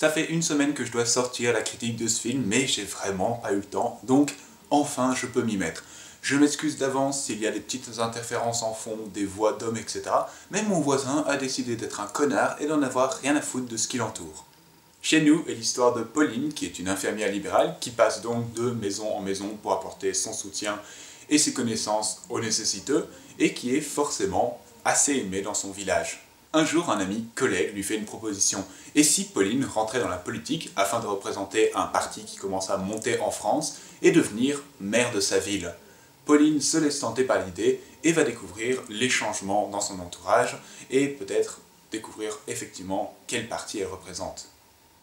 Ça fait une semaine que je dois sortir la critique de ce film, mais j'ai vraiment pas eu le temps, donc enfin je peux m'y mettre. Je m'excuse d'avance s'il y a des petites interférences en fond, des voix d'hommes, etc. Mais mon voisin a décidé d'être un connard et d'en avoir rien à foutre de ce qui l'entoure. Chez nous est l'histoire de Pauline, qui est une infirmière libérale, qui passe donc de maison en maison pour apporter son soutien et ses connaissances aux nécessiteux, et qui est forcément assez aimée dans son village. Un jour, un ami collègue lui fait une proposition. Et si Pauline rentrait dans la politique afin de représenter un parti qui commence à monter en France et devenir maire de sa ville? Pauline se laisse tenter par l'idée et va découvrir les changements dans son entourage et peut-être découvrir effectivement quel parti elle représente.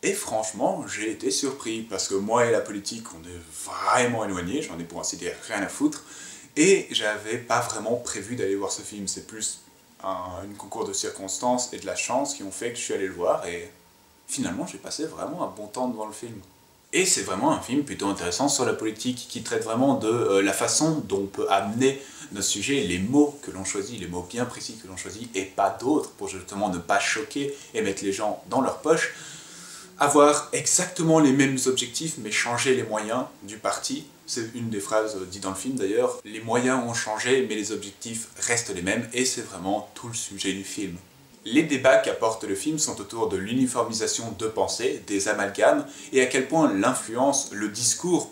Et franchement, j'ai été surpris parce que moi et la politique, on est vraiment éloignés, j'en ai pour ainsi dire rien à foutre, et j'avais pas vraiment prévu d'aller voir ce film. C'est plus un concours de circonstances et de la chance qui ont fait que je suis allé le voir, et finalement j'ai passé vraiment un bon temps devant le film. Et c'est vraiment un film plutôt intéressant sur la politique, qui traite vraiment de la façon dont on peut amener nos sujets, les mots que l'on choisit, les mots bien précis que l'on choisit, et pas d'autres, pour justement ne pas choquer et mettre les gens dans leur poche. Avoir exactement les mêmes objectifs, mais changer les moyens du parti. C'est une des phrases dites dans le film d'ailleurs. Les moyens ont changé, mais les objectifs restent les mêmes, et c'est vraiment tout le sujet du film. Les débats qu'apporte le film sont autour de l'uniformisation de pensée, des amalgames, et à quel point l'influence, le discours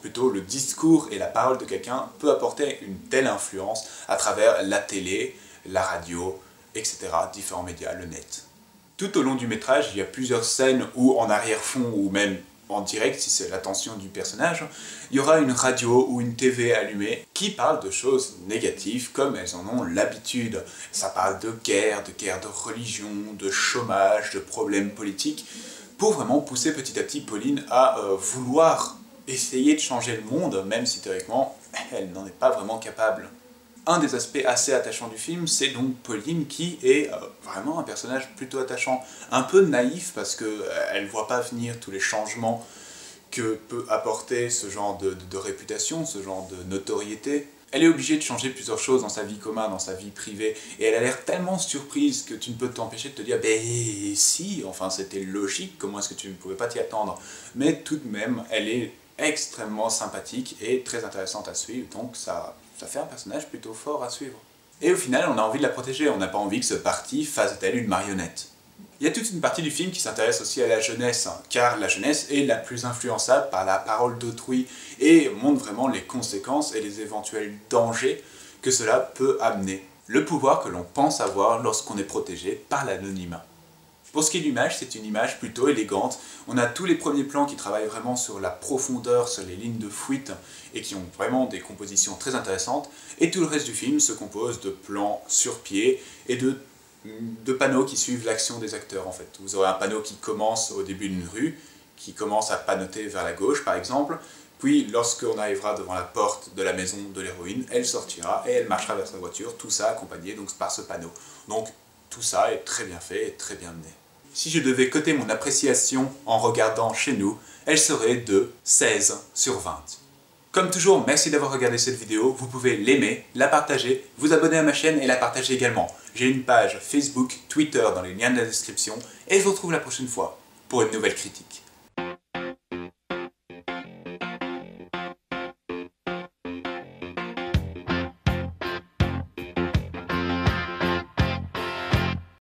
et la parole de quelqu'un peut apporter une telle influence à travers la télé, la radio, etc., différents médias, le net. Tout au long du métrage, il y a plusieurs scènes où en arrière-fond, ou même en direct, si c'est l'attention du personnage, il y aura une radio ou une TV allumée qui parle de choses négatives comme elles en ont l'habitude. Ça parle de guerre de religion, de chômage, de problèmes politiques, pour vraiment pousser petit à petit Pauline à vouloir essayer de changer le monde, même si théoriquement, elle n'en est pas vraiment capable. Un des aspects assez attachants du film, c'est donc Pauline qui est vraiment un personnage plutôt attachant, un peu naïf parce qu'elle ne voit pas venir tous les changements que peut apporter ce genre de réputation, ce genre de notoriété. Elle est obligée de changer plusieurs choses dans sa vie commune, dans sa vie privée, et elle a l'air tellement surprise que tu ne peux t'empêcher de te dire « Ben si, enfin c'était logique, comment est-ce que tu ne pouvais pas t'y attendre ?» Mais tout de même, elle est extrêmement sympathique et très intéressante à suivre, donc ça fait un personnage plutôt fort à suivre. Et au final, on a envie de la protéger, on n'a pas envie que ce parti fasse d'elle une marionnette. Il y a toute une partie du film qui s'intéresse aussi à la jeunesse, car la jeunesse est la plus influençable par la parole d'autrui et montre vraiment les conséquences et les éventuels dangers que cela peut amener. Le pouvoir que l'on pense avoir lorsqu'on est protégé par l'anonymat. Pour ce qui est de l'image, c'est une image plutôt élégante. On a tous les premiers plans qui travaillent vraiment sur la profondeur, sur les lignes de fuite, et qui ont vraiment des compositions très intéressantes. Et tout le reste du film se compose de plans sur pied et de panneaux qui suivent l'action des acteurs en fait. Vous aurez un panneau qui commence au début d'une rue, qui commence à panneauter vers la gauche par exemple, puis lorsqu'on arrivera devant la porte de la maison de l'héroïne, elle sortira et elle marchera vers sa voiture, tout ça accompagné donc par ce panneau. Donc tout ça est très bien fait et très bien mené. Si je devais coter mon appréciation en regardant chez nous, elle serait de 16 sur 20. Comme toujours, merci d'avoir regardé cette vidéo, vous pouvez l'aimer, la partager, vous abonner à ma chaîne et la partager également. J'ai une page Facebook, Twitter dans les liens de la description, et je vous retrouve la prochaine fois pour une nouvelle critique.